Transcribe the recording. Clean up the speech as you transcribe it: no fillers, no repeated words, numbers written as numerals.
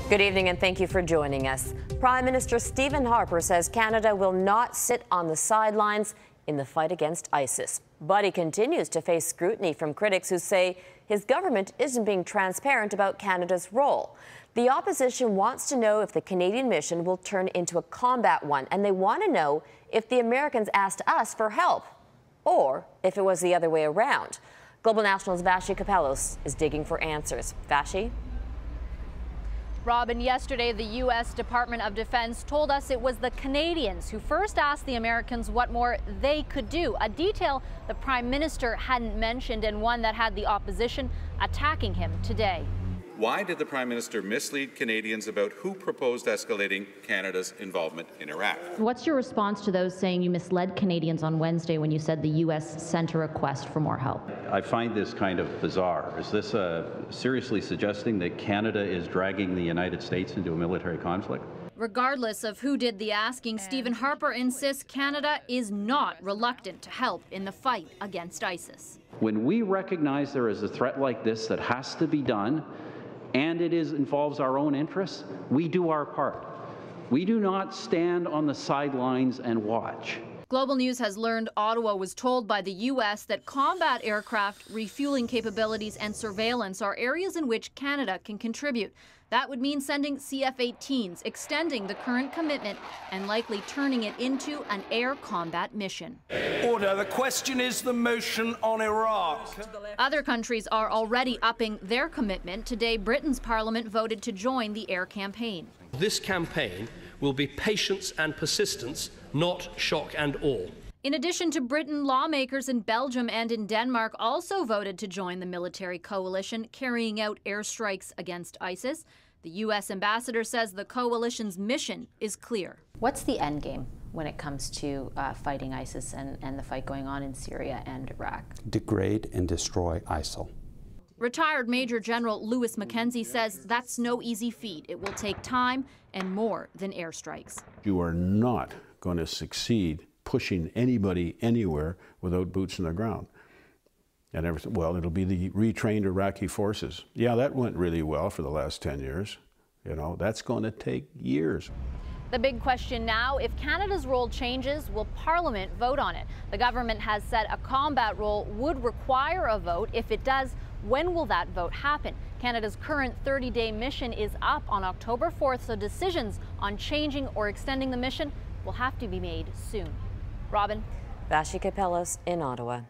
Good evening and thank you for joining us. Prime Minister Stephen Harper says Canada will not sit on the sidelines in the fight against ISIS. But he continues to face scrutiny from critics who say his government isn't being transparent about Canada's role. The opposition wants to know if the Canadian mission will turn into a combat one, and they want to know if the Americans asked us for help or if it was the other way around. Global National's Vashi Kapelos is digging for answers. Vashi? Robin, yesterday the U.S. Department of Defense told us it was the Canadians who first asked the Americans what more they could do, a detail the Prime Minister hadn't mentioned and one that had the opposition attacking him today. Why did the Prime Minister mislead Canadians about who proposed escalating Canada's involvement in Iraq? What's your response to those saying you misled Canadians on Wednesday when you said the U.S. sent a request for more help? I find this kind of bizarre. Is this seriously suggesting that Canada is dragging the United States into a military conflict? Regardless of who did the asking, Stephen Harper insists Canada is not reluctant to help in the fight against ISIS. When we recognize there is a threat like this that has to be done, and it involves our own interests, we do our part. We do not stand on the sidelines and watch. Global News has learned Ottawa was told by the U.S. that combat aircraft, refueling capabilities and surveillance are areas in which Canada can contribute. That would mean sending CF-18s, extending the current commitment and likely turning it into an air combat mission. Order. The question is the motion on Iraq. Other countries are already upping their commitment. Today, Britain's parliament voted to join the air campaign. This campaign will be patience and persistence, not shock and awe. In addition to Britain, lawmakers in Belgium and in Denmark also voted to join the military coalition carrying out airstrikes against ISIS. The U.S. ambassador says the coalition's mission is clear. What's the end game when it comes to fighting ISIS and the fight going on in Syria and Iraq? Degrade and destroy ISIL. Retired Major General Louis Mackenzie says that's no easy feat. It will take time and more than airstrikes. You are not going to succeed pushing anybody anywhere without boots on the ground. And everything, well, it'll be the retrained Iraqi forces. Yeah, that went really well for the last 10 years. You know, that's going to take years. The big question now, if Canada's role changes, will Parliament vote on it? The government has said a combat role would require a vote. If it does, when will that vote happen? Canada's current 30-day mission is up on October 4th, so decisions on changing or extending the mission will have to be made soon. Robin? Vashi Kapelos in Ottawa.